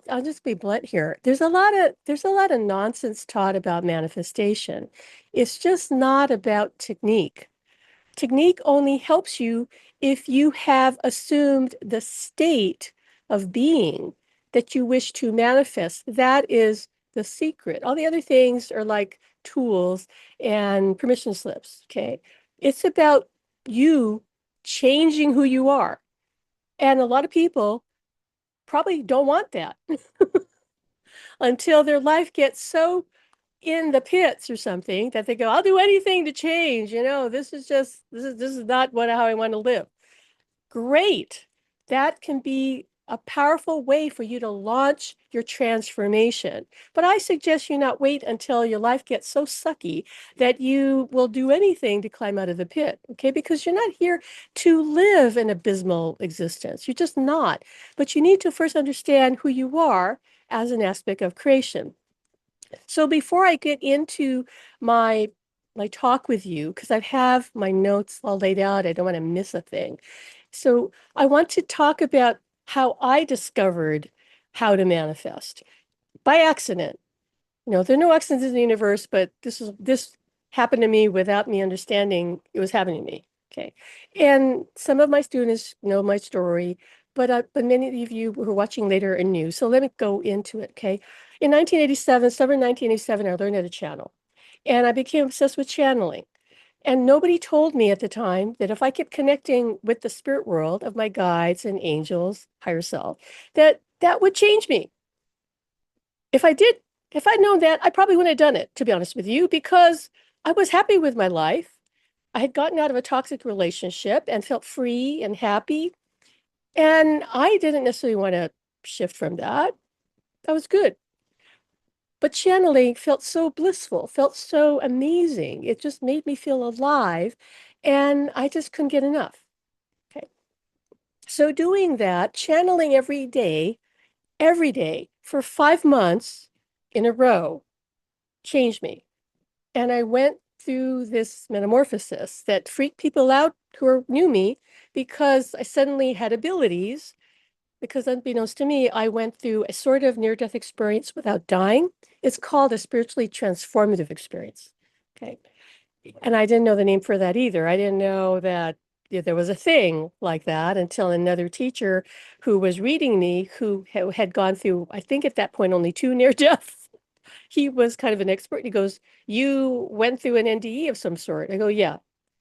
I'll just be blunt here. There's a lot of nonsense taught about manifestation. It's just not about technique. Technique only helps you if you have assumed the state of being that you wish to manifest. That is the secret. All the other things are like tools and permission slips, okay? It's about you changing who you are. And a lot of people probably don't want that until their life gets so in the pits or something that they go, I'll do anything to change. This is not how I want to live. Great. That can be a powerful way for you to launch your transformation. But I suggest you not wait until your life gets so sucky that you will do anything to climb out of the pit, okay? Because you're not here to live an abysmal existence. You're just not. But you need to first understand who you are as an aspect of creation. So before I get into my talk with you, because I have my notes all laid out, I don't want to miss a thing. So I want to talk about how I discovered how to manifest by accident. There are no accidents in the universe, but this happened to me without me understanding it was happening to me. Okay. And some of my students know my story, but many of you who are watching later are new. So let me go into it. Okay. In 1987, summer 1987, I learned how to channel. And I became obsessed with channeling. And nobody told me at the time that if I kept connecting with the spirit world of my guides and angels, higher self, that that would change me. If I'd known that, I probably wouldn't have done it, to be honest with you, because I was happy with my life. I had gotten out of a toxic relationship and felt free and happy. And I didn't necessarily want to shift from that. That was good. But channeling felt so blissful, felt so amazing. It just made me feel alive. And I just couldn't get enough. Okay. So doing that, channeling every day for 5 months in a row changed me. And I went through this metamorphosis that freaked people out who knew me because I suddenly had abilities. Because unbeknownst to me, I went through a sort of near-death experience without dying. It's called a spiritually transformative experience. Okay. And I didn't know the name for that either. I didn't know that there was a thing like that until another teacher who was reading me, who had gone through, I think at that point, only 2 near deaths. He was kind of an expert. He goes, you went through an NDE of some sort. I go, yeah.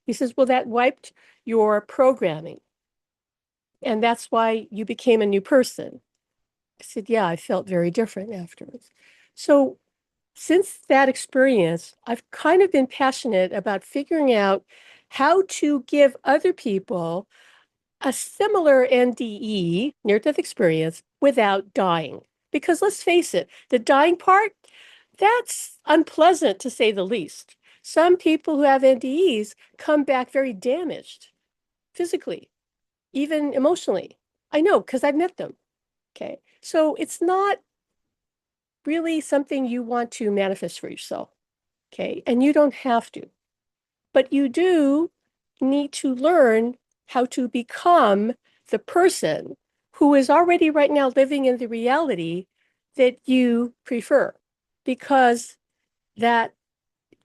He says, well, that wiped your programming. And that's why you became a new person. I said, yeah, I felt very different afterwards. So since that experience, I've kind of been passionate about figuring out how to give other people a similar NDE, near-death experience, without dying. Because let's face it, the dying part, that's unpleasant to say the least. Some people who have NDEs come back very damaged physically, even emotionally. I know because I've met them. Okay. So it's not really something you want to manifest for yourself. Okay. And you don't have to, but you do need to learn how to become the person who is already right now living in the reality that you prefer, because that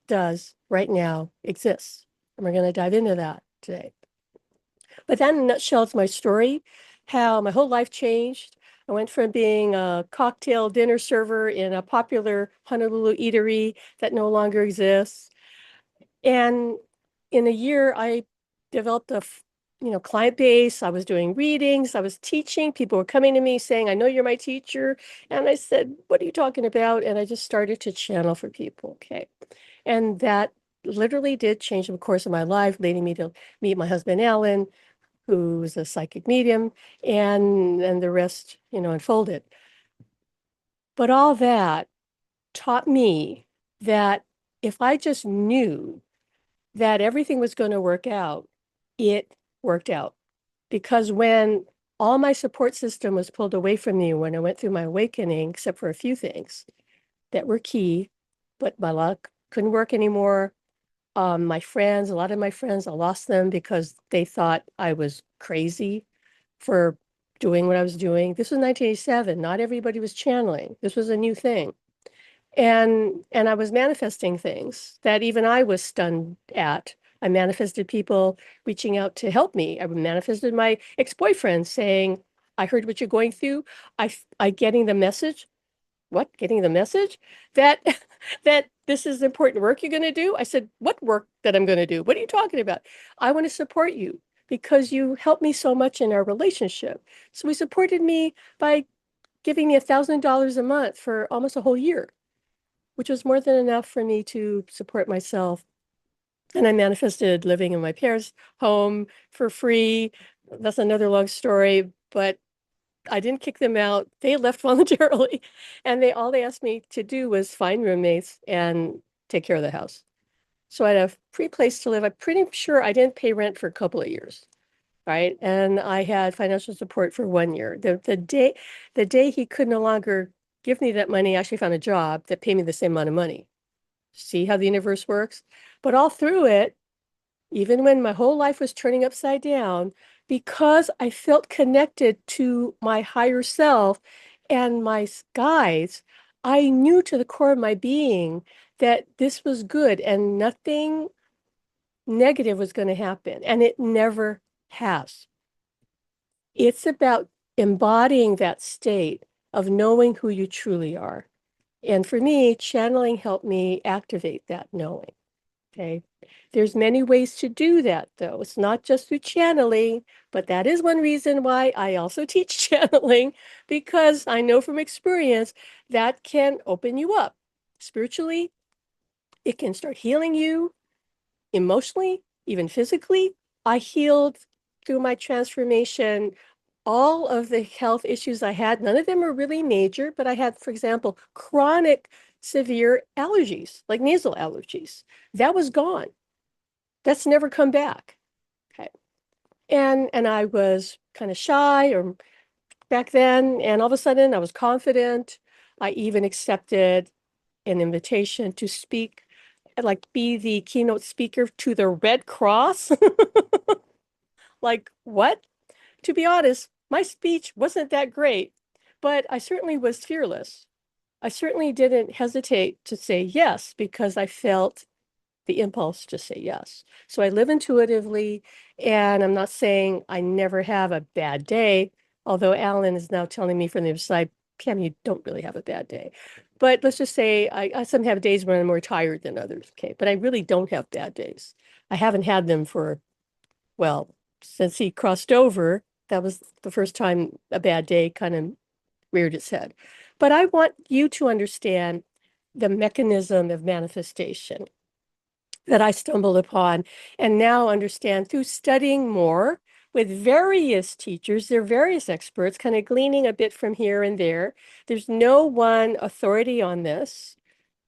does right now exist. And we're going to dive into that today. But that in a nutshell is my story, how my whole life changed. I went from being a cocktail dinner server in a popular Honolulu eatery that no longer exists. And in a year, I developed a client base. I was doing readings. I was teaching. People were coming to me saying, I know you're my teacher. And I said, what are you talking about? And I just started to channel for people. Okay. And that literally did change the course of my life, leading me to meet my husband, Alan, who's a psychic medium, and the rest, unfolded. But all that taught me that if I just knew that everything was going to work out, it worked out. Because when all my support system was pulled away from me when I went through my awakening, except for a few things that were key, but my luck couldn't work anymore. My friends, a lot of my friends, I lost them because they thought I was crazy for doing what I was doing. This was 1987. Not everybody was channeling. This was a new thing. And I was manifesting things that even I was stunned at. I manifested people reaching out to help me. I manifested my ex-boyfriend saying, I heard what you're going through. I getting the message. What? Getting the message that that this is important work you're going to do? I said, what work that I'm going to do? What are you talking about? I want to support you because you helped me so much in our relationship. So he supported me by giving me $1,000 a month for almost a whole year, which was more than enough for me to support myself. And I manifested living in my parents' home for free. That's another long story, but I didn't kick them out. They left voluntarily. And all they asked me to do was find roommates and take care of the house. So I had a free place to live. I'm pretty sure I didn't pay rent for a couple of years, right? And I had financial support for 1 year. The day he could no longer give me that money, I actually found a job that paid me the same amount of money. See how the universe works? But all through it, even when my whole life was turning upside down, because I felt connected to my higher self and my guides, I knew to the core of my being that this was good and nothing negative was going to happen. And it never has. It's about embodying that state of knowing who you truly are. And for me, channeling helped me activate that knowing. Okay. There's many ways to do that, though. It's not just through channeling, but that is one reason why I also teach channeling, because I know from experience that can open you up spiritually. It can start healing you emotionally, even physically. I healed through my transformation all of the health issues I had. None of them were really major, but I had, for example, chronic severe allergies, like nasal allergies. That was gone. That's never come back. Okay. And I was kind of shy or back then, and all of a sudden I was confident. I even accepted an invitation to speak, like be the keynote speaker to the Red Cross. Like, what? To be honest, my speech wasn't that great, but I certainly was fearless. I certainly didn't hesitate to say yes because I felt the impulse to say yes. So I live intuitively, and I'm not saying I never have a bad day, although Alan is now telling me from the other side, Pam, you don't really have a bad day. But let's just say I sometimes have days when I'm more tired than others, okay? But I really don't have bad days. I haven't had them for, well, since he crossed over. That was the first time a bad day kind of reared its head. But I want you to understand the mechanism of manifestation that I stumbled upon and now understand through studying more with various teachers. They're various experts, kind of gleaning a bit from here and there. There's no one authority on this.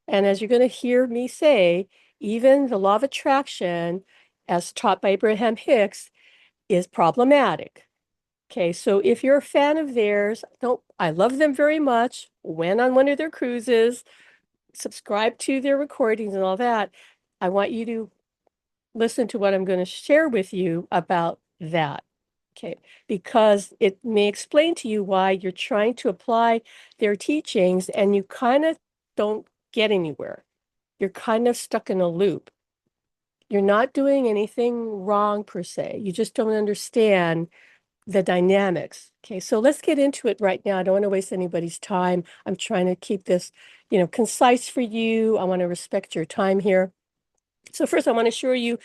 And as you're going to hear me say, even the law of attraction, as taught by Abraham Hicks, is problematic. Okay, so if you're a fan of theirs, don't I love them very much. Went on one of their cruises, subscribe to their recordings and all that. I want you to listen to what I'm going to share with you about that. Okay, because it may explain to you why you're trying to apply their teachings and you kind of don't get anywhere. You're kind of stuck in a loop. You're not doing anything wrong per se. You just don't understand the dynamics. Okay, so let's get into it right now. I don't want to waste anybody's time. I'm trying to keep this, concise for you. I want to respect your time here. So first, I want to assure you,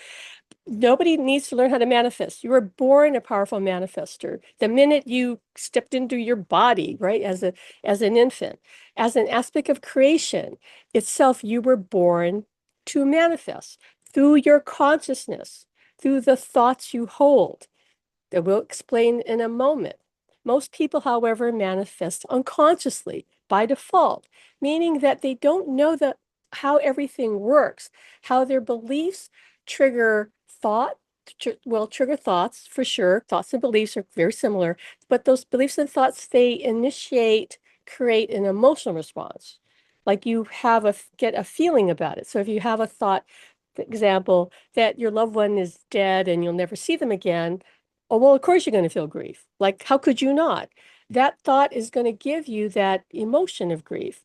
nobody needs to learn how to manifest. You were born a powerful manifester. The minute you stepped into your body, right, as an infant, as an aspect of creation itself, you were born to manifest through your consciousness, through the thoughts you hold that we'll explain in a moment. Most people, however, manifest unconsciously by default, meaning that they don't know how everything works, how their beliefs trigger thought, trigger thoughts for sure. Thoughts and beliefs are very similar, but those beliefs and thoughts, they create an emotional response. Like you get a feeling about it. So if you have a thought, for example, that your loved one is dead and you'll never see them again, Oh, well, of course you're going to feel grief. Like, how could you not? That thought is going to give you that emotion of grief.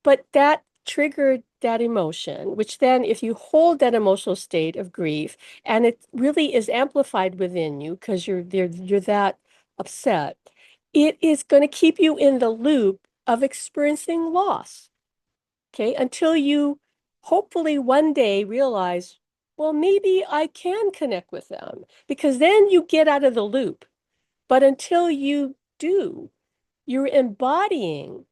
But that triggered that emotion, which then, if you hold that emotional state of grief, and it really is amplified within you because you're that upset, it is going to keep you in the loop of experiencing loss. Okay, until you hopefully one day realize, well, maybe I can connect with them, because then you get out of the loop. But until you do, you're embodying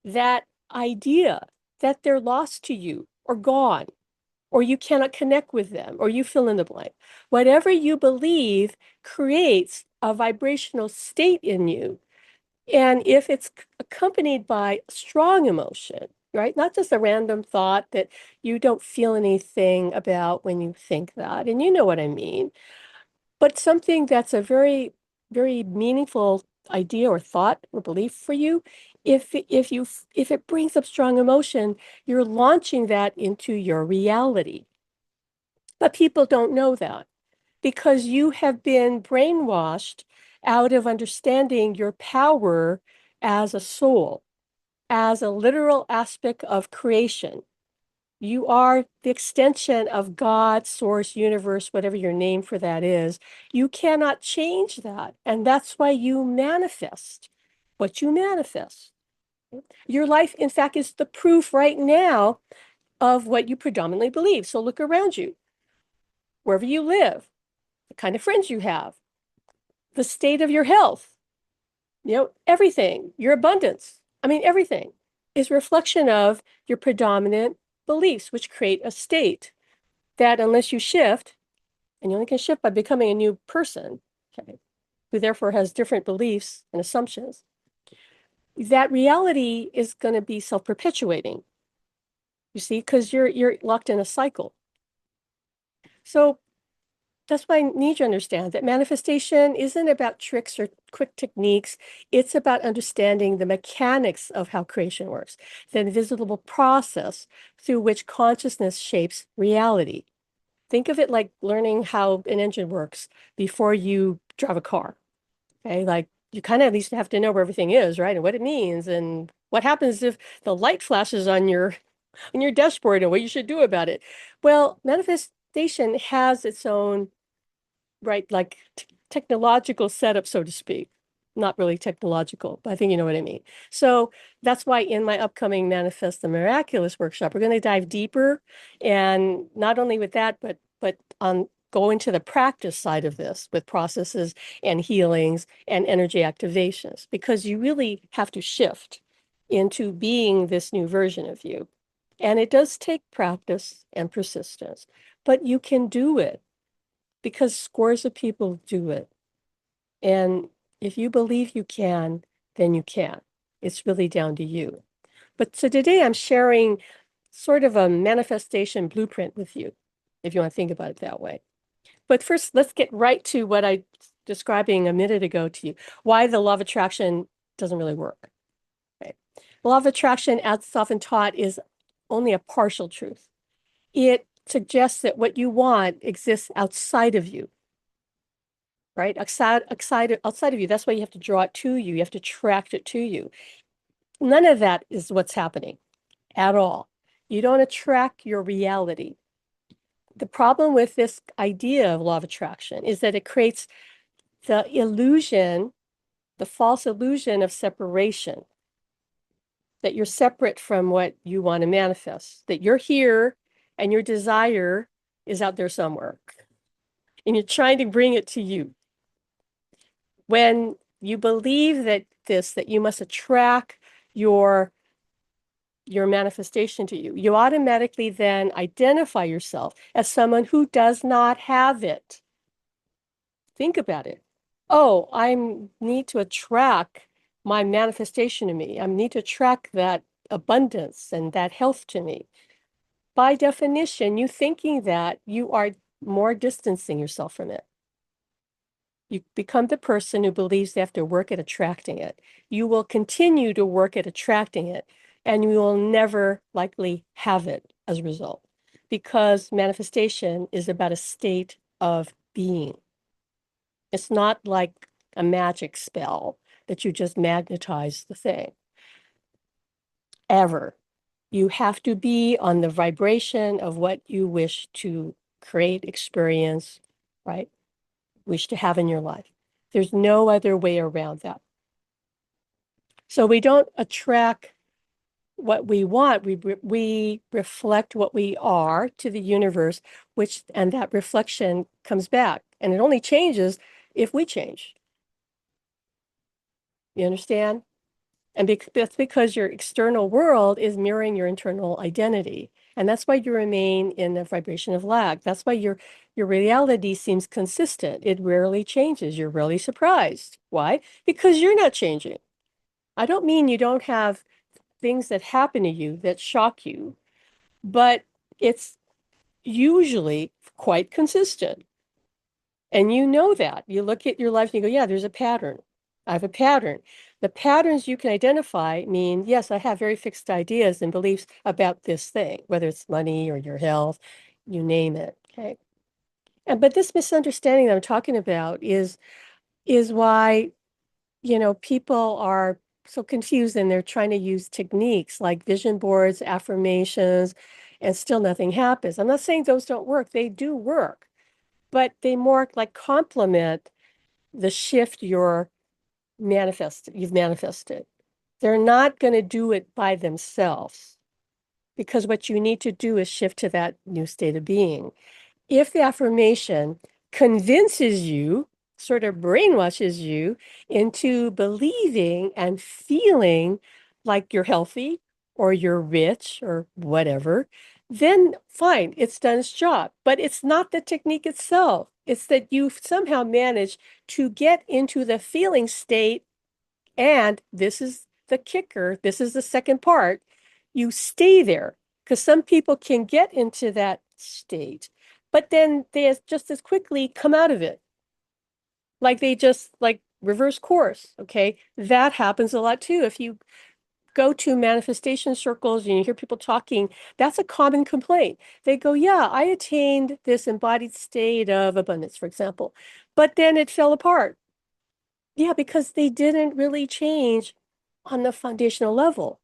that idea that they're lost to you or gone, or you cannot connect with them, or you fill in the blank. Whatever you believe creates a vibrational state in you. And if it's accompanied by strong emotion, right? Not just a random thought that you don't feel anything about when you think that, and you know what I mean, but something that's a very, very meaningful idea or thought or belief for you, if it brings up strong emotion, you're launching that into your reality. But people don't know that because you have been brainwashed out of understanding your power as a soul, as a literal aspect of creation. You are the extension of God, source, universe, whatever your name for that is. You cannot change that. And that's why you manifest what you manifest. Your life, in fact, is the proof right now of what you predominantly believe. So look around you, wherever you live, the kind of friends you have, the state of your health, everything, your abundance. I mean, everything is reflection of your predominant beliefs, which create a state that unless you shift, and you only can shift by becoming a new person, okay, who therefore has different beliefs and assumptions, that reality is going to be self-perpetuating, you see, because you're locked in a cycle. So that's why I need you to understand that manifestation isn't about tricks or quick techniques. It's about understanding the mechanics of how creation works, the invisible process through which consciousness shapes reality. Think of it like learning how an engine works before you drive a car. Okay, like you kind of at least have to know where everything is, right? And what it means and what happens if the light flashes on your dashboard and what you should do about it. Well, manifestation has its own, right, like technological setup, so to speak. Not really technological, but I think you know what I mean. So that's why in my upcoming Manifest the Miraculous workshop, we're going to dive deeper, and not only with that, but on go into the practice side of this with processes and healings and energy activations, because you really have to shift into being this new version of you. And it does take practice and persistence, but you can do it because scores of people do it. And if you believe you can, then you can. It's really down to you. But so today I'm sharing sort of a manifestation blueprint with you, if you want to think about it that way. But first, let's get right to what I was describing a minute ago to you, why the law of attraction doesn't really work. Okay. The law of attraction, as it's often taught, is only a partial truth. It suggests that what you want exists outside of you, right? Outside of you. That's why you have to draw it to you. You have to attract it to you. None of that is what's happening at all. You don't attract your reality. The problem with this idea of law of attraction is that it creates the illusion, the false illusion of separation, that you're separate from what you want to manifest, that you're here and your desire is out there somewhere, and you're trying to bring it to you. When you believe that you must attract your manifestation to you, you automatically then identify yourself as someone who does not have it. Think about it. Oh, I need to attract my manifestation to me. I need to attract that abundance and that health to me. By definition, you thinking that, you are more distancing yourself from it. You become the person who believes they have to work at attracting it. You will continue to work at attracting it, and you will never likely have it as a result, because manifestation is about a state of being. It's not like a magic spell that you just magnetize the thing. Ever. You have to be on the vibration of what you wish to create, experience, right? Wish to have in your life. There's no other way around that. So we don't attract what we want. We reflect what we are to the universe, and that reflection comes back. And it only changes if we change. You understand? And that's because your external world is mirroring your internal identity. And that's why you remain in the vibration of lack. That's why your reality seems consistent. It rarely changes. You're really surprised. Why? Because you're not changing. I don't mean you don't have things that happen to you that shock you, but it's usually quite consistent. And you know that. You look at your life and you go, yeah, there's a pattern. I have a pattern. The patterns you can identify mean, yes, I have very fixed ideas and beliefs about this thing, whether it's money or your health, you name it. Okay. But this misunderstanding that I'm talking about is why, people are so confused and they're trying to use techniques like vision boards, affirmations, and still nothing happens. I'm not saying those don't work. They do work, but they more like complement the shift you've manifested. They're not going to do it by themselves because what you need to do is shift to that new state of being. If the affirmation convinces you, sort of brainwashes you into believing and feeling like you're healthy or you're rich or whatever, then fine, it's done its job. But it's not the technique itself. It's that you've somehow managed to get into the feeling state. And this is the kicker. This is the second part. You stay there because some people can get into that state, but then they just as quickly come out of it. Like they just like reverse course. Okay. That happens a lot too. If you go to manifestation circles and you hear people talking, that's a common complaint. They go, yeah, I attained this embodied state of abundance, for example, but then it fell apart. Yeah, because they didn't really change on the foundational level.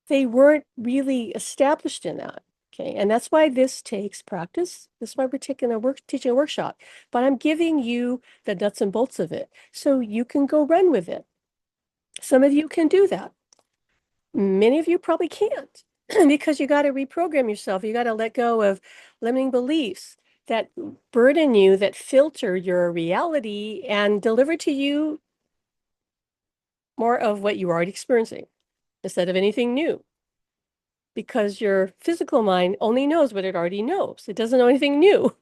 They weren't really established in that. Okay. And that's why this takes practice. That's why we're teaching a workshop. But I'm giving you the nuts and bolts of it so you can go run with it. Some of you can do that. Many of you probably can't because you got to reprogram yourself. You got to let go of limiting beliefs that burden you, that filter your reality and deliver to you more of what you are already experiencing instead of anything new. Because your physical mind only knows what it already knows. It doesn't know anything new.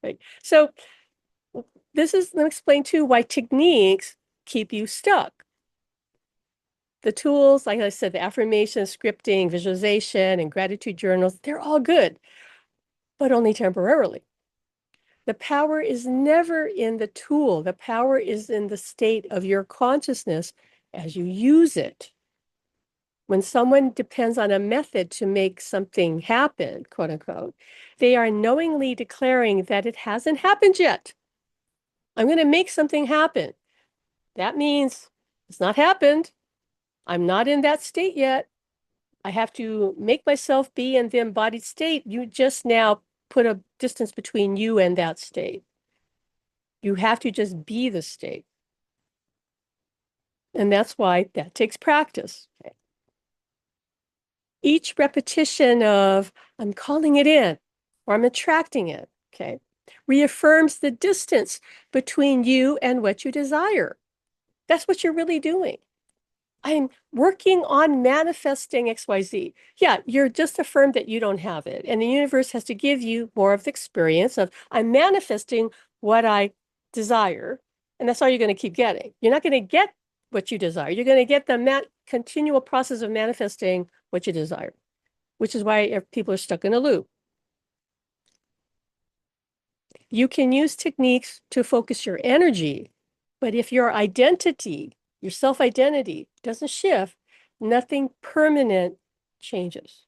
Right? So this is going to explain too why techniques keep you stuck. The tools, like I said, the affirmation, scripting, visualization, and gratitude journals, they're all good, but only temporarily. The power is never in the tool. The power is in the state of your consciousness as you use it. When someone depends on a method to make something happen, quote unquote, they are knowingly declaring that it hasn't happened yet. I'm going to make something happen. That means it's not happened. I'm not in that state yet. I have to make myself be in the embodied state. You just now put a distance between you and that state. You have to just be the state. And that's why that takes practice. Okay. Each repetition of I'm calling it in or I'm attracting it, okay, reaffirms the distance between you and what you desire. That's what you're really doing. I'm working on manifesting XYZ. Yeah, you're just affirmed that you don't have it. And the universe has to give you more of the experience of I'm manifesting what I desire. And that's all you're going to keep getting. You're not going to get what you desire. You're going to get the continual process of manifesting what you desire, which is why people are stuck in a loop. You can use techniques to focus your energy, but if your identity, your self-identity doesn't shift, nothing permanent changes.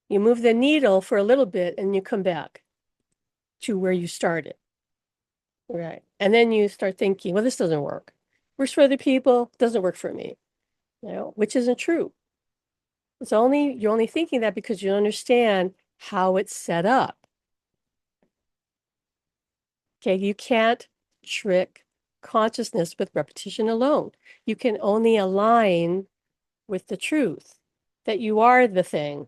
You move the needle for a little bit and you come back to where you started. Right. And then you start thinking, well, this doesn't work. Works for other people, doesn't work for me, which isn't true. You're only thinking that because you understand how it's set up. Okay, you can't trick consciousness with repetition alone. You can only align with the truth that you are the thing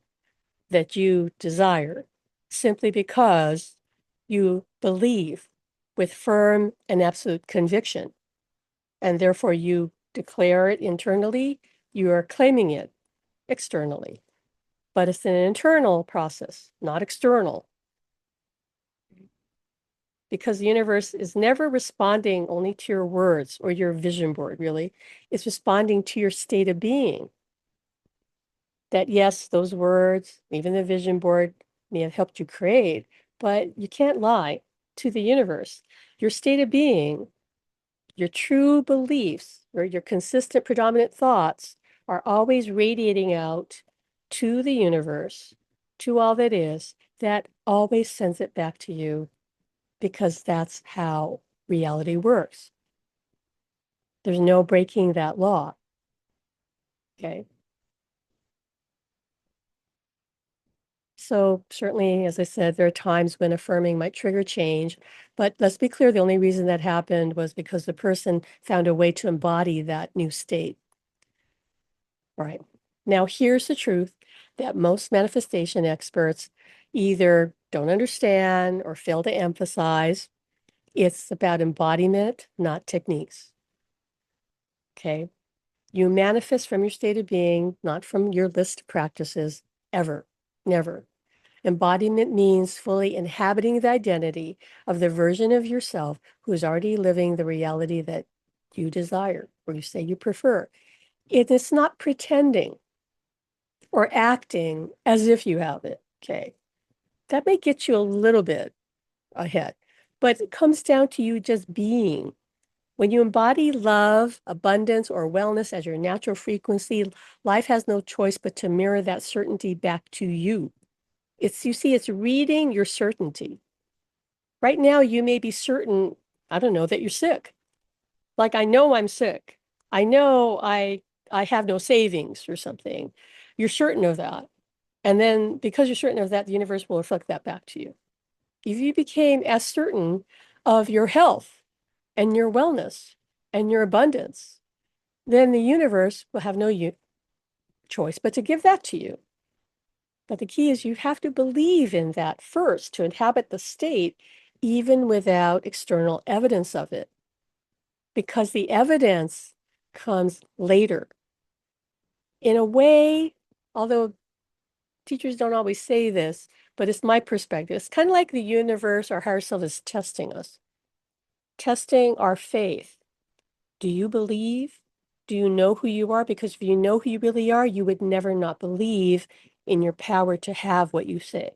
that you desire simply because you believe with firm and absolute conviction. And therefore you declare it internally, you are claiming it externally. But it's an internal process, not external. Because the universe is never responding only to your words or your vision board, really. It's responding to your state of being. That, yes, those words, even the vision board, may have helped you create, but you can't lie to the universe. Your state of being, your true beliefs, or your consistent predominant thoughts are always radiating out to the universe, to all that is, that always sends it back to you because that's how reality works. There's no breaking that law. Okay. So certainly, as I said, there are times when affirming might trigger change, but let's be clear, the only reason that happened was because the person found a way to embody that new state. All right. Now, here's the truth that most manifestation experts either don't understand or fail to emphasize. It's about embodiment, not techniques. Okay. You manifest from your state of being, not from your list of practices, ever, never. Embodiment means fully inhabiting the identity of the version of yourself who is already living the reality that you desire or you say you prefer. It is not pretending or acting as if you have it. Okay. That may get you a little bit ahead, but it comes down to you just being. When you embody love, abundance, or wellness as your natural frequency, life has no choice but to mirror that certainty back to you. It's reading your certainty. Right now, you may be certain, I don't know, that you're sick. Like, I know I'm sick. I know I have no savings or something. You're certain of that. And then because you're certain of that, the universe will reflect that back to you. If you became as certain of your health and your wellness and your abundance, then the universe will have no choice but to give that to you. But the key is you have to believe in that first to inhabit the state, even without external evidence of it, because the evidence comes later. In a way, although teachers don't always say this, but it's my perspective. It's kind of like the universe, our higher self is testing us, testing our faith. Do you believe? Do you know who you are? Because if you know who you really are, you would never not believe in your power to have what you say.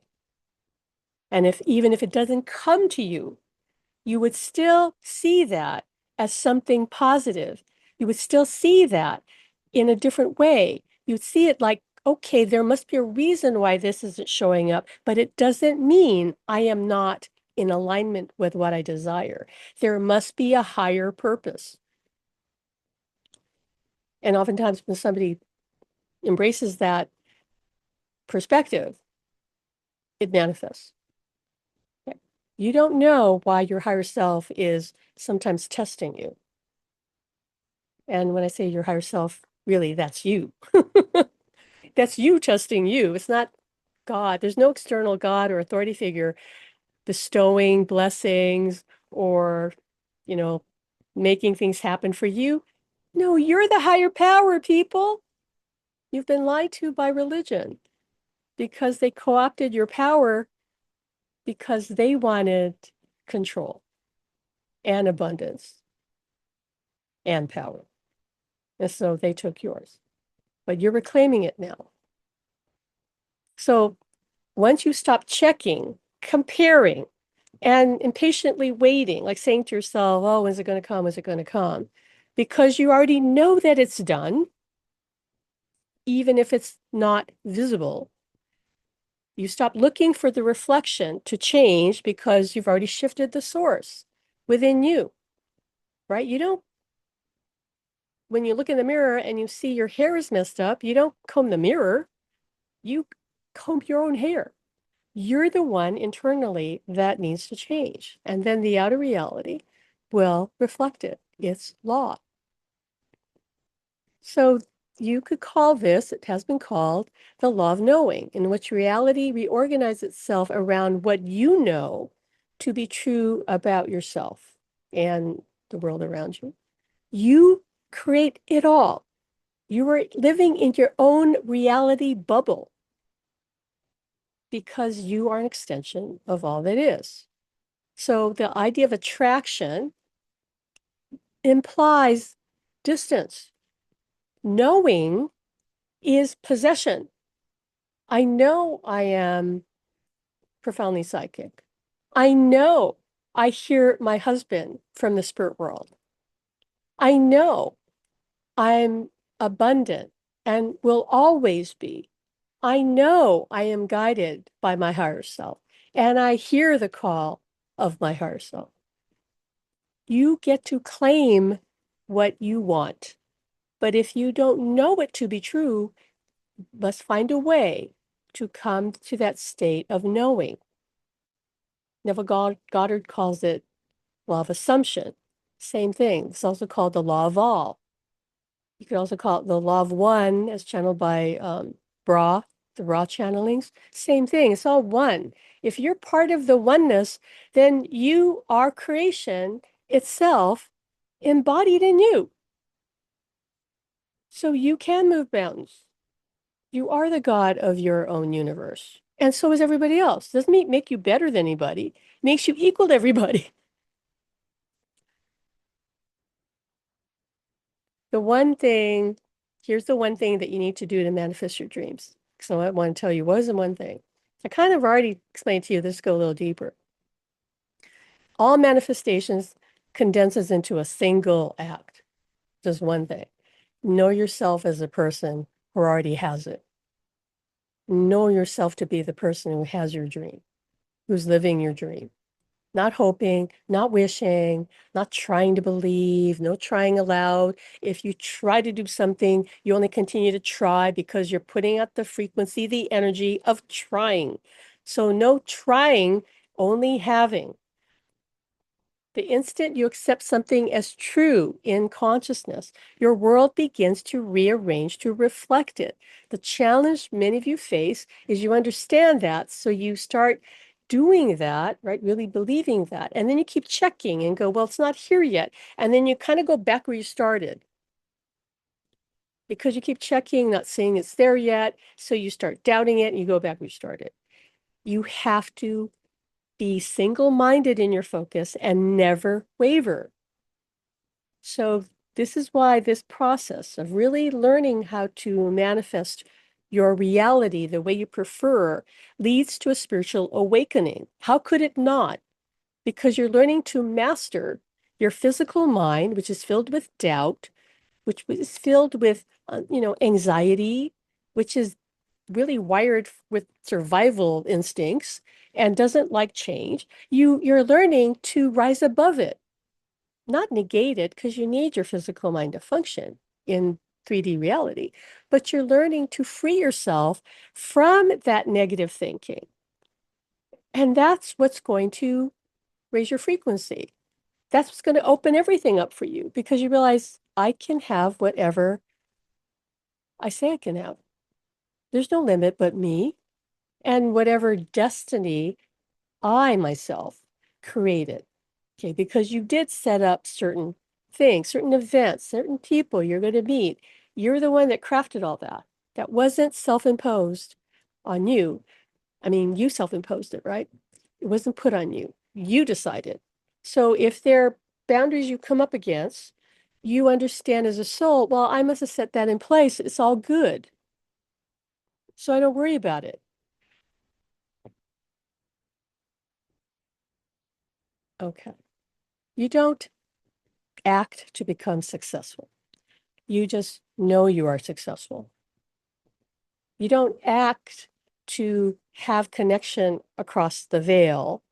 And even if it doesn't come to you, you would still see that as something positive. You would still see that in a different way. You'd see it like, okay, there must be a reason why this isn't showing up, but it doesn't mean I am not in alignment with what I desire. There must be a higher purpose. And oftentimes when somebody embraces that perspective, it manifests. You don't know why your higher self is sometimes testing you. And when I say your higher self, really, that's you. That's you testing you. It's not God. There's no external God or authority figure bestowing blessings or, you know, making things happen for you. No, you're the higher power, people. You've been lied to by religion because they co-opted your power because they wanted control and abundance and power. And so they took yours, but you're reclaiming it now. So once you stop checking, comparing, and impatiently waiting, like saying to yourself, oh, when's it going to come? When's it going to come? Because you already know that it's done, even if it's not visible. You stop looking for the reflection to change because you've already shifted the source. within you, right? You don't, when you look in the mirror and you see your hair is messed up, you don't comb the mirror, you comb your own hair. You're the one internally that needs to change. And then the outer reality will reflect it. It's law. So you could call this, it has been called, the law of knowing, in which reality reorganizes itself around what you know to be true about yourself and the world around you. You create it all. You are living in your own reality bubble because you are an extension of all that is. So the idea of attraction implies distance. Knowing is possession. I know I am profoundly psychic. I know I hear my husband from the spirit world. I know I'm abundant and will always be. I know I am guided by my higher self, and I hear the call of my higher self. You get to claim what you want. But if you don't know it to be true, must find a way to come to that state of knowing. Neville Goddard calls it law of assumption. Same thing. It's also called the law of all. You could also call it the law of one, as channeled by Bra, the Ra channelings. Same thing. It's all one. If you're part of the oneness, then you are creation itself embodied in you. So you can move mountains. You are the God of your own universe. And so is everybody else. Doesn't make you better than anybody. It makes you equal to everybody. The one thing, here's the one thing that you need to do to manifest your dreams. So I want to tell you what is the one thing. I kind of already explained to you, this go a little deeper. All manifestations condenses into a single act. Just one thing. Know yourself as a person who already has it. Know yourself to be the person who has your dream, who's living your dream. Not hoping, not wishing, not trying to believe, no trying aloud. If you try to do something, you only continue to try because you're putting out the frequency, the energy of trying. So no trying, only having. The instant you accept something as true in consciousness, your world begins to rearrange to reflect it. The challenge many of you face is you understand that, so you start doing that, right? Really believing that. And then you keep checking and go, well, it's not here yet. And then you kind of go back where you started because you keep checking, not saying it's there yet. So you start doubting it and you go back where you started. You have to be single-minded in your focus and never waver. So this is why this process of really learning how to manifest your reality the way you prefer leads to a spiritual awakening. How could it not? Because you're learning to master your physical mind, which is filled with doubt, which is filled with, anxiety, which is really wired with survival instincts and doesn't like change. You're learning to rise above it, not negate it, because you need your physical mind to function in 3D reality, but you're learning to free yourself from that negative thinking. And that's what's going to raise your frequency. That's what's going to open everything up for you because you realize I can have whatever I say I can have. There's no limit but me and whatever destiny I myself created. Okay, because you did set up certain things, certain events, certain people you're going to meet. You're the one that crafted all that. That wasn't self-imposed on you. I mean, you self-imposed it, right? It wasn't put on you. You decided. So if there are boundaries you come up against, you understand as a soul, well, I must have set that in place. It's all good. So I don't worry about it. Okay. You don't act to become successful. You just know you are successful. You don't act to have connection across the veil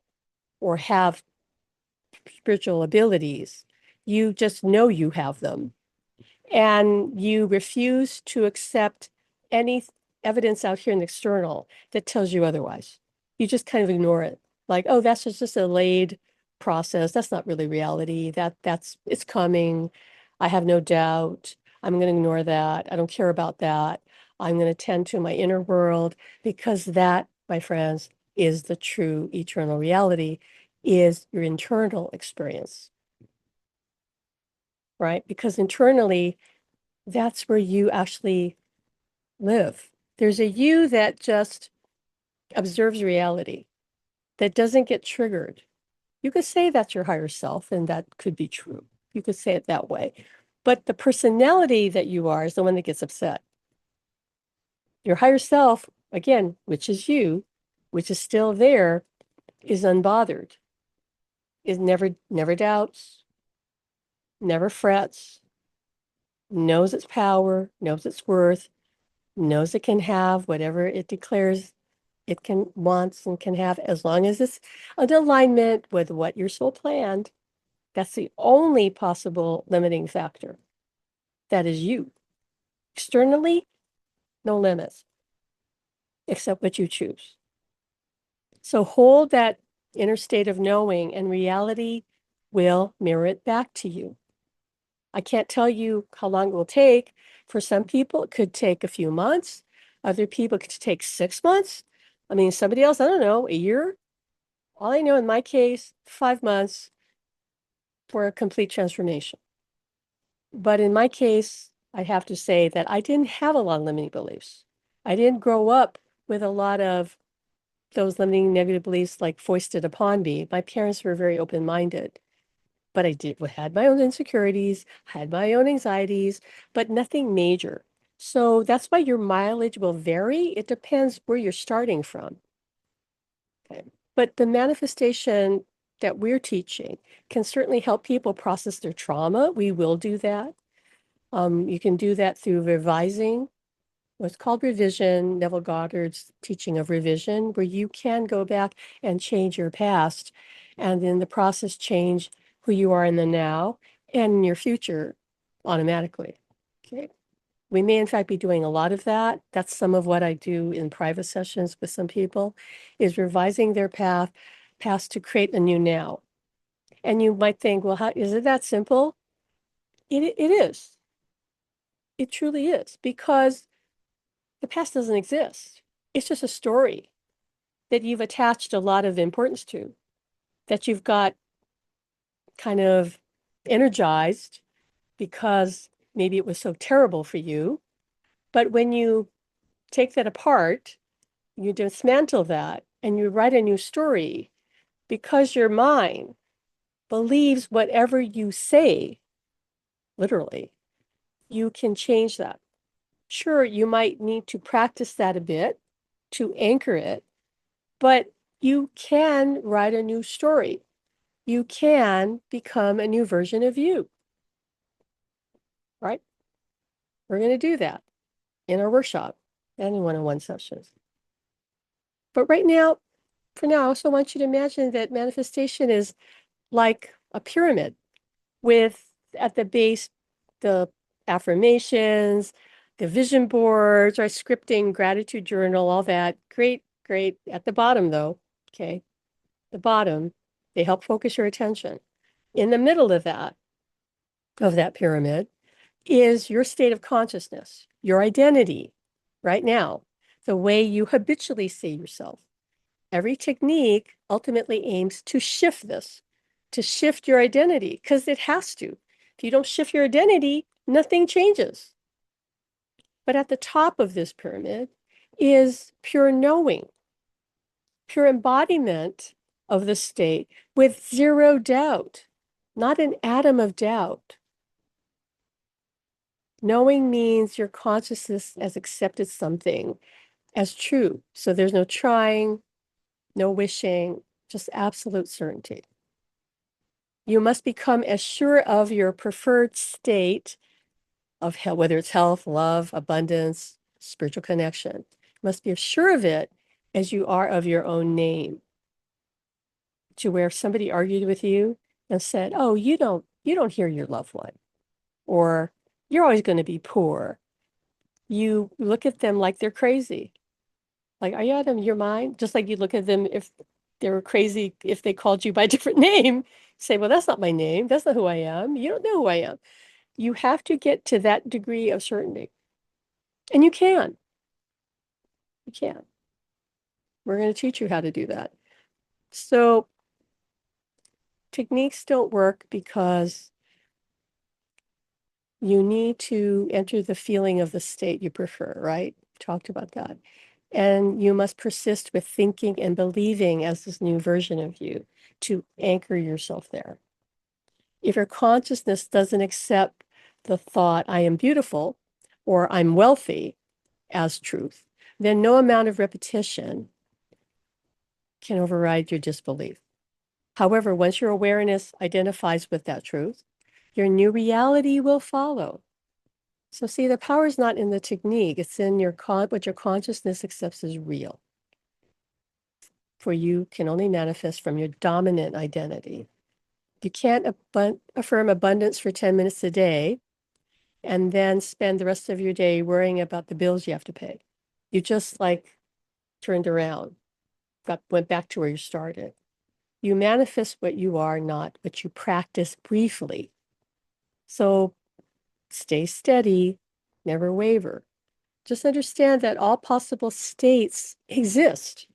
or have spiritual abilities. You just know you have them. And you refuse to accept any evidence out here in the external that tells you otherwise. You just kind of ignore it. Like, oh, that's just a delayed process. That's not really reality. It's coming. I have no doubt. I'm going to ignore that. I don't care about that. I'm going to tend to my inner world because that, my friends, is the true eternal reality, is your internal experience, right? Because internally, that's where you actually live. There's a you that just observes reality, that doesn't get triggered. You could say that's your higher self, and that could be true. You could say it that way. But the personality that you are is the one that gets upset. Your higher self, again, which is you, which is still there, is unbothered, is never doubts, never frets, knows its power, knows its worth, knows it can have whatever it declares it can wants and can have, as long as it's in alignment with what your soul planned. That's the only possible limiting factor. That is you. Externally, no limits, except what you choose. So hold that inner state of knowing, and reality will mirror it back to you. I can't tell you how long it will take. For some people, it could take a few months. Other people, it could take 6 months. I mean, somebody else, I don't know, a year. All I know in my case, 5 months for a complete transformation. But in my case, I have to say that I didn't have a lot of limiting beliefs. I didn't grow up with a lot of those limiting negative beliefs like foisted upon me. My parents were very open-minded, but I had my own insecurities, had my own anxieties, but nothing major. So that's why your mileage will vary. It depends where you're starting from. Okay. But the manifestation that we're teaching can certainly help people process their trauma. We will do that. You can do that through revising, what's called revision, Neville Goddard's teaching of revision, where you can go back and change your past, and in the process change who you are in the now and in your future automatically. Okay. We may in fact be doing a lot of that. That's some of what I do in private sessions with some people, is revising their past to create a new now. And you might think, well, how is it that simple? It is. It truly is, because the past doesn't exist. It's just a story that you've attached a lot of importance to, that you've got kind of energized because maybe it was so terrible for you. But when you take that apart, you dismantle that and you write a new story, because your mind believes whatever you say, literally, you can change that. Sure, you might need to practice that a bit to anchor it, but you can write a new story. You can become a new version of you, right? We're going to do that in our workshop and in one-on-one sessions. But right now, for now, I also want you to imagine that manifestation is like a pyramid with at the base the affirmations, the vision boards, our scripting, gratitude journal, all that. Great, great. At the bottom, though, okay, the bottom, they help focus your attention. In the middle of that pyramid, is your state of consciousness, your identity right now, the way you habitually see yourself. Every technique ultimately aims to shift this, to shift your identity, because it has to. If you don't shift your identity, nothing changes. But at the top of this pyramid is pure knowing, pure embodiment of the state with zero doubt, not an atom of doubt. Knowing means your consciousness has accepted something as true. So there's no trying, no wishing, just absolute certainty. You must become as sure of your preferred state of health, whether it's health, love, abundance, spiritual connection. You must be as sure of it as you are of your own name. To where if somebody argued with you, and said, "Oh, you don't hear your loved one," or "You're always going to be poor," you look at them like they're crazy. Like, are you out of your mind? Just like you look at them if they were crazy, if they called you by a different name, say, "Well, that's not my name. That's not who I am. You don't know who I am." You have to get to that degree of certainty. And you can. You can. We're going to teach you how to do that. So techniques don't work because you need to enter the feeling of the state you prefer, right? Talked about that. And you must persist with thinking and believing as this new version of you to anchor yourself there. If your consciousness doesn't accept the thought, "I am beautiful," or "I'm wealthy," as truth, then no amount of repetition can override your disbelief. However, once your awareness identifies with that truth, your new reality will follow. So see, the power is not in the technique, it's in what your consciousness accepts as real. For you can only manifest from your dominant identity. You can't affirm abundance for 10 minutes a day and then spend the rest of your day worrying about the bills you have to pay. You just like turned around, went back to where you started. You manifest what you are, not what you practice briefly. So stay steady, never waver. Just understand that all possible states exist.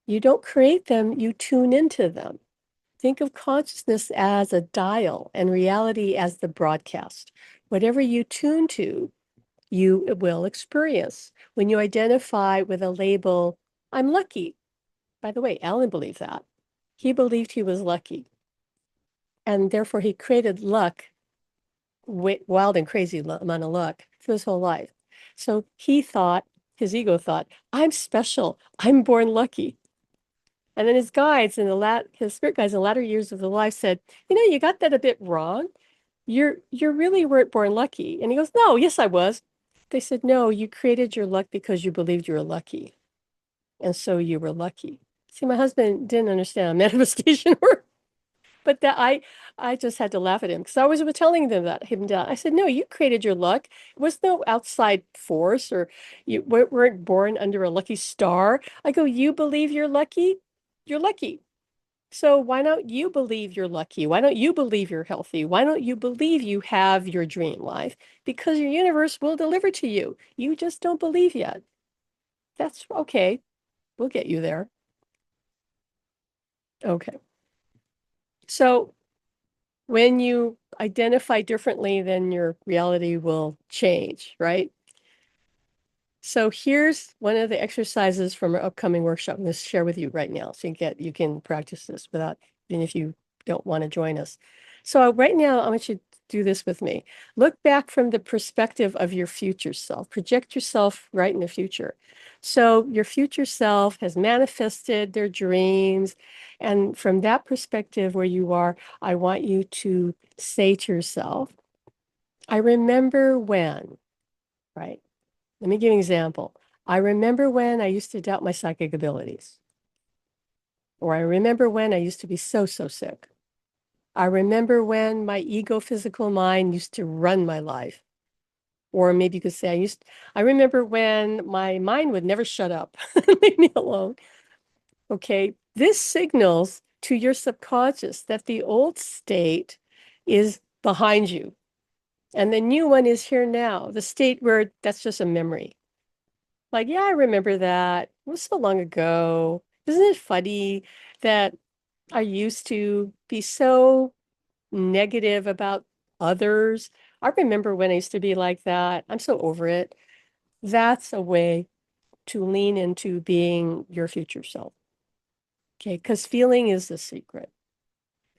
You don't create them, you tune into them. Think of consciousness as a dial and reality as the broadcast. Whatever you tune to, you will experience. When you identify with a label, "I'm lucky." By the way, Alan believed that. He believed he was lucky. And therefore, he created luck, wild and crazy amount of luck through his whole life. So he thought, his ego thought, "I'm special. I'm born lucky." And then his guides his spirit guides in the latter years of the life said, "You got that a bit wrong. You really weren't born lucky." And he goes, "No, yes, I was." They said, "No, you created your luck because you believed you were lucky. And so you were lucky." See, my husband didn't understand how manifestation worked. But I just had to laugh at him because I was telling him that. I said, "No, you created your luck. It was no outside force, or you weren't born under a lucky star." I go, "You believe you're lucky? You're lucky. So why don't you believe you're lucky? Why don't you believe you're healthy? Why don't you believe you have your dream life? Because your universe will deliver to you. You just don't believe yet. That's okay. We'll get you there." Okay. So when you identify differently, then your reality will change, right? So here's one of the exercises from our upcoming workshop I'm going to share with you right now. So you can practice this without, even if you don't want to join us. So right now, I want you to do this with me. Look back from the perspective of your future self. Project yourself right in the future. So your future self has manifested their dreams. And from that perspective where you are, I want you to say to yourself, "I remember when," right? Let me give you an example. "I remember when I used to doubt my psychic abilities." Or, "I remember when I used to be so, so sick." "I remember when my ego physical mind used to run my life." Or maybe you could say, I remember when my mind would never shut up, leave me alone." Okay. This signals to your subconscious that the old state is behind you and the new one is here now, the state where that's just a memory. Like, "Yeah, I remember that. It was so long ago. Isn't it funny that I used to be so negative about others? I remember when I used to be like that. I'm so over it." That's a way to lean into being your future self. Okay, because feeling is the secret.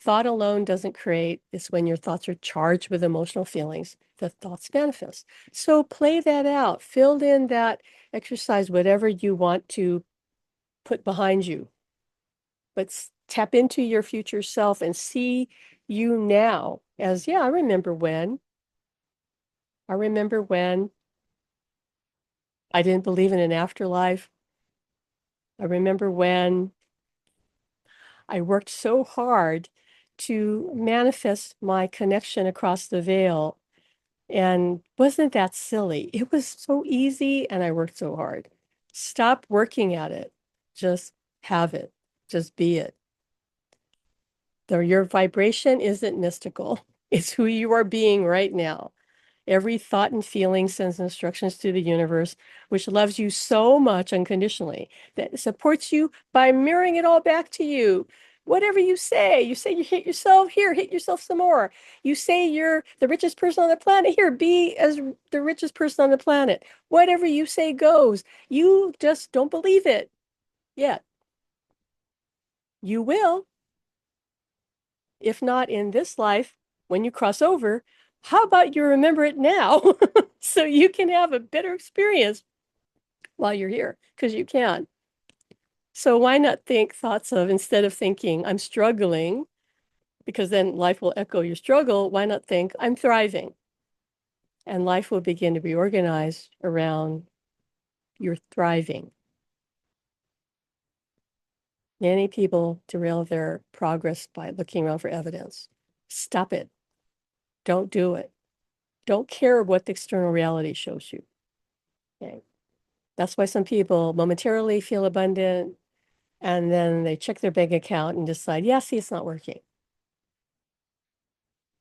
Thought alone doesn't create. It's when your thoughts are charged with emotional feelings that thoughts manifest. So play that out. Fill in that exercise, whatever you want to put behind you. But tap into your future self and see you now as, "Yeah, I remember when. I remember when I didn't believe in an afterlife. I remember when I worked so hard to manifest my connection across the veil. And wasn't that silly? It was so easy, and I worked so hard. Stop working at it. Just have it. Just be it. Your vibration isn't mystical. It's who you are being right now. Every thought and feeling sends instructions to the universe, which loves you so much unconditionally that it supports you by mirroring it all back to you. Whatever you say you hate yourself, here, hate yourself some more. You say you're the richest person on the planet, here, be as the richest person on the planet. Whatever you say goes. You just don't believe it yet. You will. If not in this life, when you cross over, how about you remember it now so you can have a better experience while you're here? Because you can. So why not think thoughts of, instead of thinking I'm struggling, because then life will echo your struggle, why not think I'm thriving? And life will begin to be organized around your thriving. Many people derail their progress by looking around for evidence. Stop it. Don't do it. Don't care what the external reality shows you. Okay. That's why some people momentarily feel abundant and then they check their bank account and decide, yeah, see, it's not working.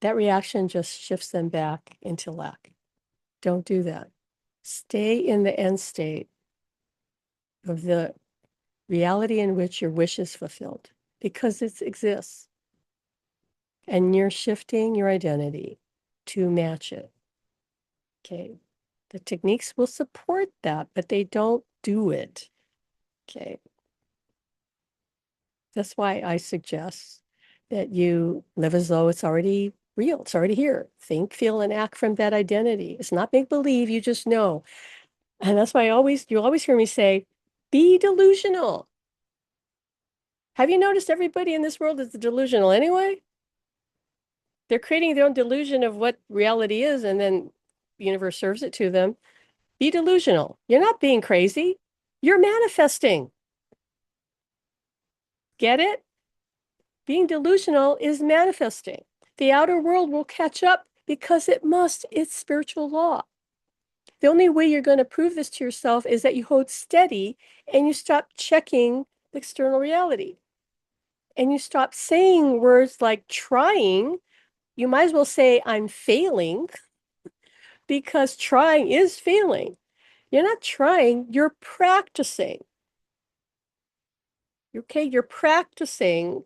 That reaction just shifts them back into lack. Don't do that. Stay in the end state of the reality in which your wish is fulfilled because it exists. And you're shifting your identity to match it. Okay. The techniques will support that, but they don't do it. Okay. That's why I suggest that you live as though it's already real. It's already here. Think, feel, and act from that identity. It's not make believe, you just know. And that's why you'll always hear me say, be delusional. Have you noticed everybody in this world is delusional anyway? They're creating their own delusion of what reality is, and then the universe serves it to them. Be delusional. You're not being crazy. You're manifesting. Get it? Being delusional is manifesting. The outer world will catch up because it must. It's spiritual law. The only way you're going to prove this to yourself is that you hold steady and you stop checking the external reality. And you stop saying words like trying. You might as well say, I'm failing, because trying is failing. You're not trying, you're practicing. Okay, you're practicing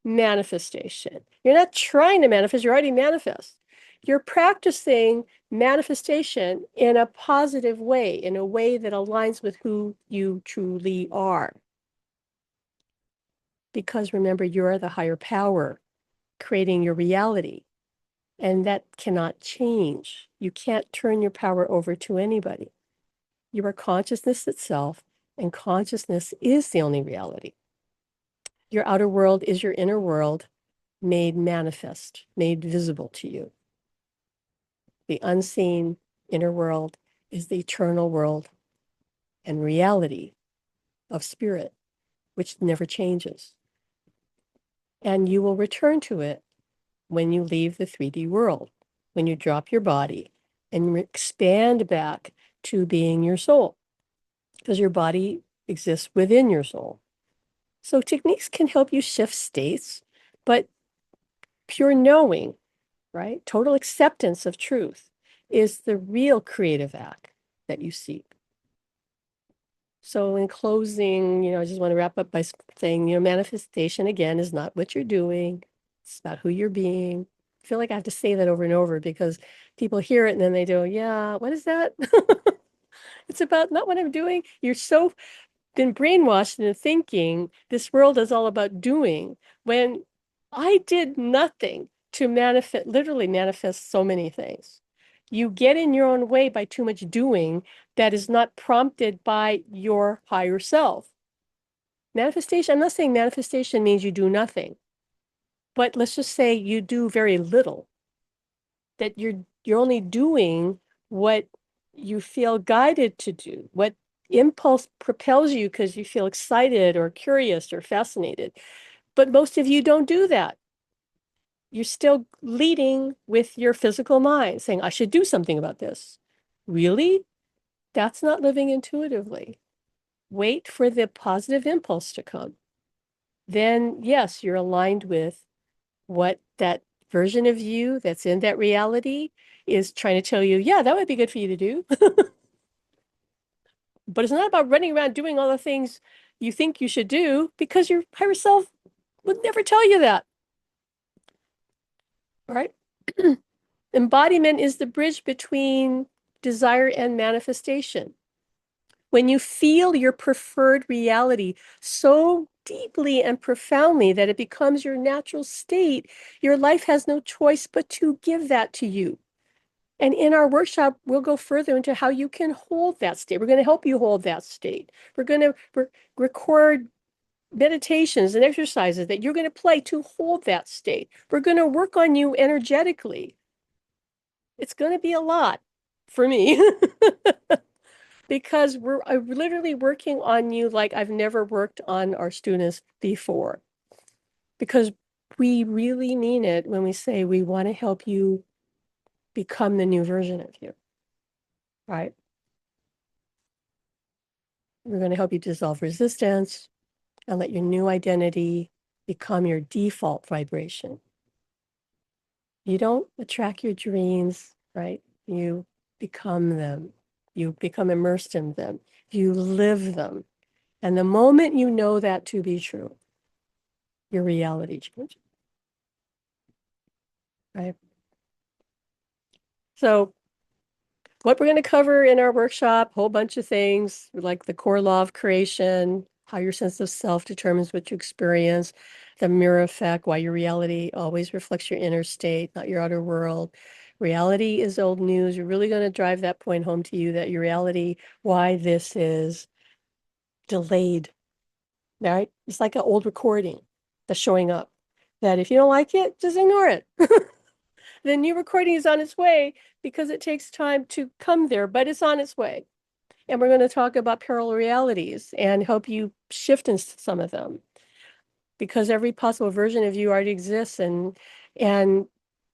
manifestation. You're not trying to manifest, you already manifest. You're practicing manifestation in a positive way, in a way that aligns with who you truly are. Because remember, you're the higher power creating your reality, and that cannot change. You can't turn your power over to anybody. You are consciousness itself, and consciousness is the only reality. Your outer world is your inner world made manifest, made visible to you. The unseen inner world is the eternal world and reality of spirit, which never changes. And you will return to it when you leave the 3D world, when you drop your body and expand back to being your soul, because your body exists within your soul. So techniques can help you shift states, but pure knowing, right? Total acceptance of truth is the real creative act that you seek. So in closing, I just want to wrap up by saying, manifestation again is not what you're doing. It's about who you're being. I feel like I have to say that over and over because people hear it and then they go, yeah, what is that? It's about not what I'm doing. You're so been brainwashed into thinking this world is all about doing, when I did nothing to literally manifest so many things. You get in your own way by too much doing that is not prompted by your higher self. Manifestation, I'm not saying manifestation means you do nothing, but let's just say you do very little, that you're only doing what you feel guided to do, what impulse propels you because you feel excited or curious or fascinated. But most of you don't do that. You're still leading with your physical mind, saying, I should do something about this. Really? That's not living intuitively. Wait for the positive impulse to come. Then, yes, you're aligned with what that version of you that's in that reality is trying to tell you, yeah, that would be good for you to do. But it's not about running around doing all the things you think you should do because your higher self would never tell you that, right? Embodiment is the bridge between desire and manifestation. When you feel your preferred reality so deeply and profoundly that it becomes your natural state, your life has no choice but to give that to you. And in our workshop, we'll go further into how you can hold that state. We're going to help you hold that state. We're going to record meditations and exercises that you're going to play to hold that state. We're going to work on you energetically. It's going to be a lot for me because we're literally working on you like I've never worked on our students before. Because we really mean it when we say we want to help you become the new version of you, right? We're going to help you dissolve resistance and let your new identity become your default vibration. You don't attract your dreams, right? You become them. You become immersed in them. You live them. And the moment you know that to be true, your reality changes, right? So what we're going to cover in our workshop, a whole bunch of things like the core law of creation, how your sense of self determines what you experience, the mirror effect, why your reality always reflects your inner state, not your outer world. Reality is old news. You're really going to drive that point home to you that your reality, why this is delayed, right? It's like an old recording that's showing up. That if you don't like it, just ignore it. The new recording is on its way because it takes time to come there, but it's on its way. And we're going to talk about parallel realities and help you shift into some of them because every possible version of you already exists, and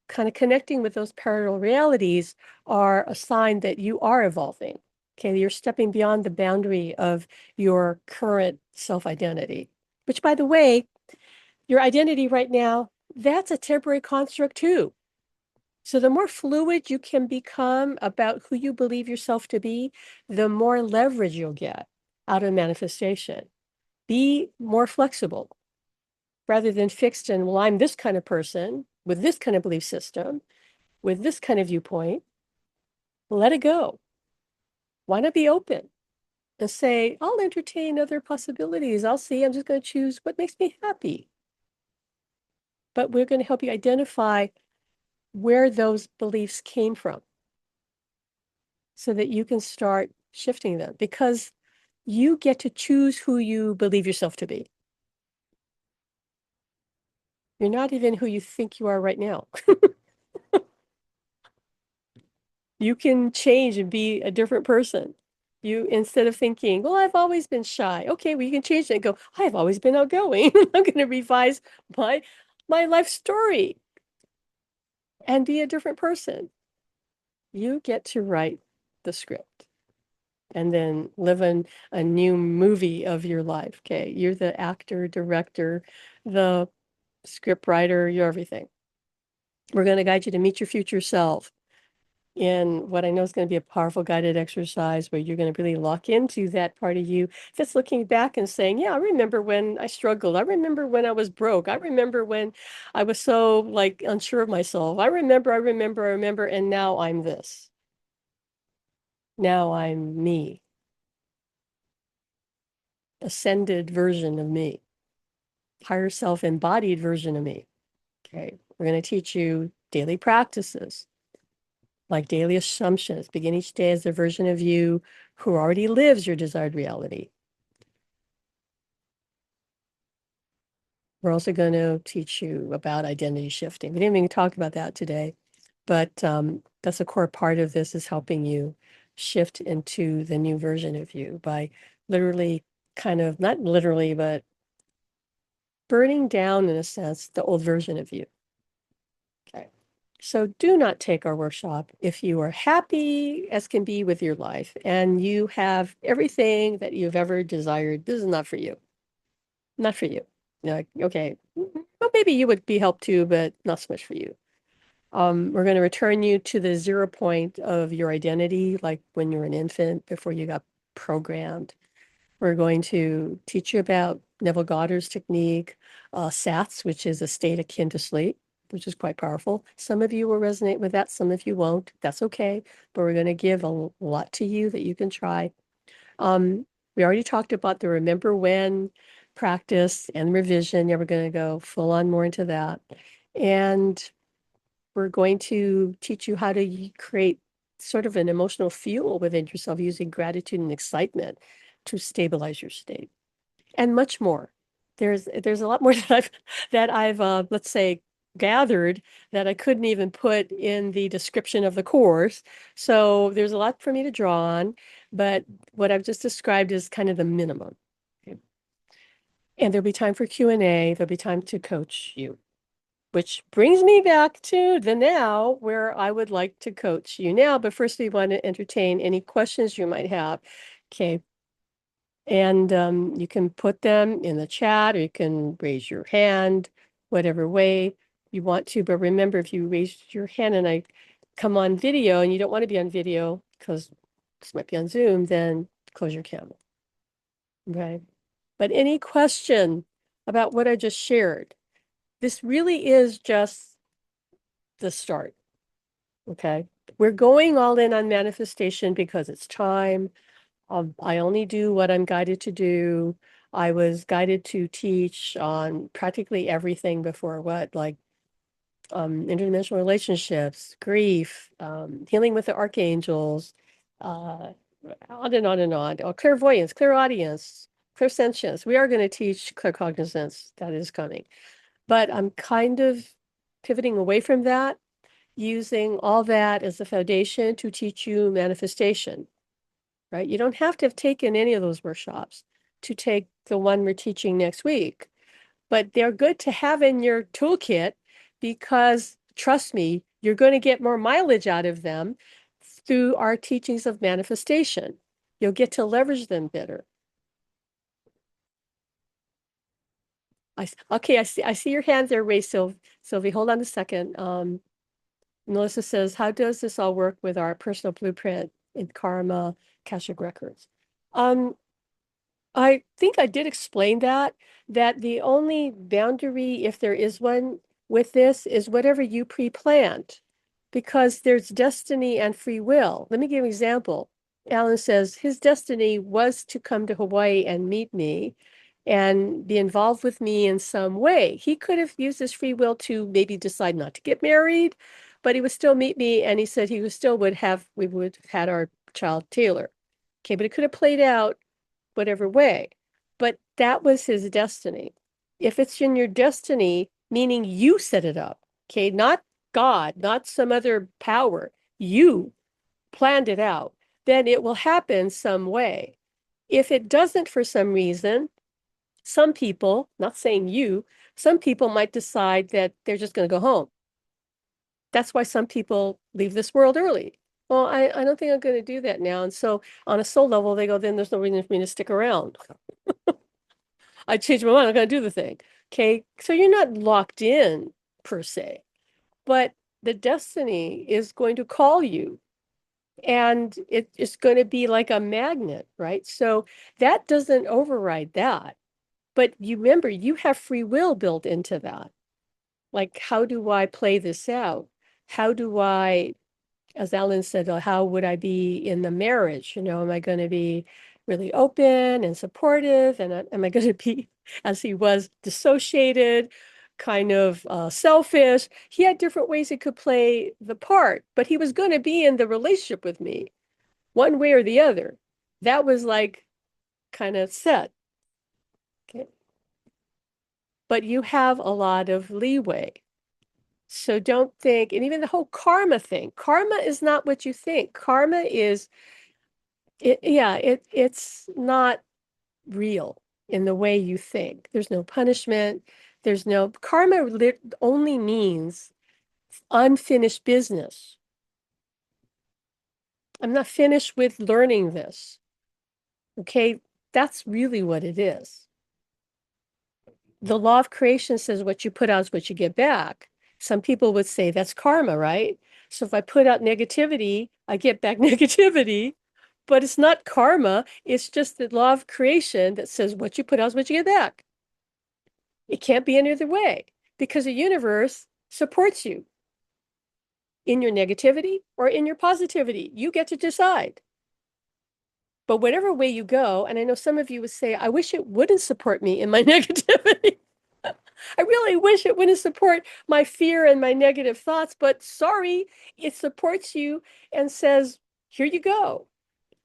kind of connecting with those parallel realities are a sign that you are evolving. Okay, you're stepping beyond the boundary of your current self-identity, which, by the way, your identity right now, that's a temporary construct too. So the more fluid you can become about who you believe yourself to be, the more leverage you'll get out of manifestation. Be more flexible rather than fixed and, well, I'm this kind of person with this kind of belief system, with this kind of viewpoint. Let it go. Why not be open and say, I'll entertain other possibilities. I'll see. I'm just going to choose what makes me happy. But we're going to help you identify where those beliefs came from so that you can start shifting them because you get to choose who you believe yourself to be. You're not even who you think you are right now. You can change and be a different person. You, instead of thinking, well, I've always been shy. Okay, well, you can change it and go, I've always been outgoing. I'm going to revise my life story and be a different person. You get to write the script and then live in a new movie of your life. Okay, you're the actor, director, the script writer, you're everything. We're going to guide you to meet your future self in what I know is going to be a powerful guided exercise where you're going to really lock into that part of you that's looking back and saying, yeah, I remember when I struggled. I remember when I was broke. I remember when I was so like unsure of myself. I remember, and now I'm this. Now I'm me, ascended version of me, higher self embodied version of me. Okay. We're going to teach you daily practices like daily assumptions. Begin each day as the version of you who already lives your desired reality. We're also going to teach you about identity shifting. We didn't even talk about that today, but that's a core part of this is helping you shift into the new version of you by literally kind of, not literally, but burning down in a sense, the old version of you. Okay. So do not take our workshop if you are happy as can be with your life and you have everything that you've ever desired. This is not for you. Not for you. Like, okay, well, maybe you would be helped too, but not so much for you. We're going to return you to the 0 point of your identity, like when you're an infant before you got programmed. We're going to teach you about Neville Goddard's technique, SATS, which is a state akin to sleep, which is quite powerful. Some of you will resonate with that, some of you won't. That's okay. But we're going to give a lot to you that you can try. We already talked about the remember when practice and revision. Yeah, we're going to go full on more into that. And we're going to teach you how to create sort of an emotional fuel within yourself using gratitude and excitement to stabilize your state and much more. There's a lot more that I've let's say gathered that I couldn't even put in the description of the course. So there's a lot for me to draw on, but what I've just described is kind of the minimum. Okay. And there'll be time for Q&A. There'll be time to coach you, which brings me back to the now where I would like to coach you now. But first, we want to entertain any questions you might have. Okay. And you can put them in the chat or you can raise your hand, whatever way you want to. But remember, if you raise your hand and I come on video and you don't want to be on video because this might be on Zoom, then close your camera. Okay. But any question about what I just shared? This really is just the start. Okay. We're going all in on manifestation because it's time. I only do what I'm guided to do. I was guided to teach on practically everything before what, like interdimensional relationships, grief, healing with the archangels, uh, on and on and on. Oh, clairvoyance, clairaudience, clairsentience. We are going to teach claircognizance. That is coming. But I'm kind of pivoting away from that, using all that as the foundation to teach you manifestation. Right? You don't have to have taken any of those workshops to take the one we're teaching next week, but they're good to have in your toolkit because trust me, you're going to get more mileage out of them through our teachings of manifestation. You'll get to leverage them better. Okay, I see your hand there, Ray Sylvie. Hold on a second. Melissa says, how does this all work with our personal blueprint in karma, Akashic records? I think I did explain that the only boundary, if there is one with this, is whatever you pre-planned, because there's destiny and free will. Let me give an example. Alan says his destiny was to come to Hawaii and meet me and be involved with me in some way. He could have used his free will to maybe decide not to get married, but he would still meet me, and he said he was still would have, we would have had our child Taylor. Okay, but it could have played out whatever way. But that was his destiny. If it's in your destiny, meaning you set it up, okay, not God, not some other power, you planned it out, then it will happen some way. If it doesn't for some reason, some people, not saying you, some people might decide that they're just going to go home. That's why some people leave this world early. Well, I don't think I'm going to do that now. And so on a soul level, they go, then there's no reason for me to stick around. I changed my mind. I'm going to do the thing. Okay. So you're not locked in per se, but the destiny is going to call you and it's going to be like a magnet, right? So that doesn't override that. But you remember, you have free will built into that. Like, how do I play this out? How do I, as Alan said, how would I be in the marriage? Am I going to be really open and supportive? And am I going to be, as he was, dissociated, kind of selfish? He had different ways he could play the part, but he was going to be in the relationship with me, one way or the other. That was like kind of set. Okay. But you have a lot of leeway. So don't think, and even the whole karma thing, karma is not what you think. Karma is, it's not real in the way you think. There's no punishment. There's no karma only means unfinished business. I'm not finished with learning this. Okay, that's really what it is. The law of creation says what you put out is what you get back. Some people would say that's karma, right? So if I put out negativity, I get back negativity, but it's not karma. It's just the law of creation that says what you put out is what you get back. It can't be any other way because the universe supports you in your negativity or in your positivity. You get to decide. But whatever way you go, and I know some of you would say, I wish it wouldn't support me in my negativity. I really wish it wouldn't support my fear and my negative thoughts, but sorry, it supports you and says, here you go,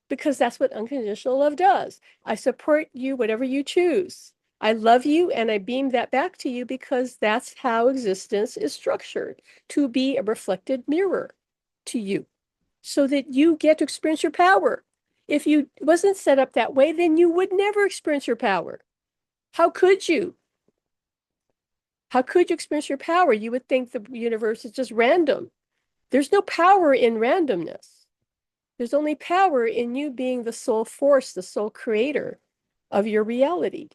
because that's what unconditional love does. I support you, whatever you choose. I love you and I beam that back to you because that's how existence is structured, to be a reflected mirror to you so that you get to experience your power. If you wasn't set up that way, then you would never experience your power. How could you? How could you experience your power? You would think the universe is just random. There's no power in randomness. There's only power in you being the sole force, the sole creator of your reality.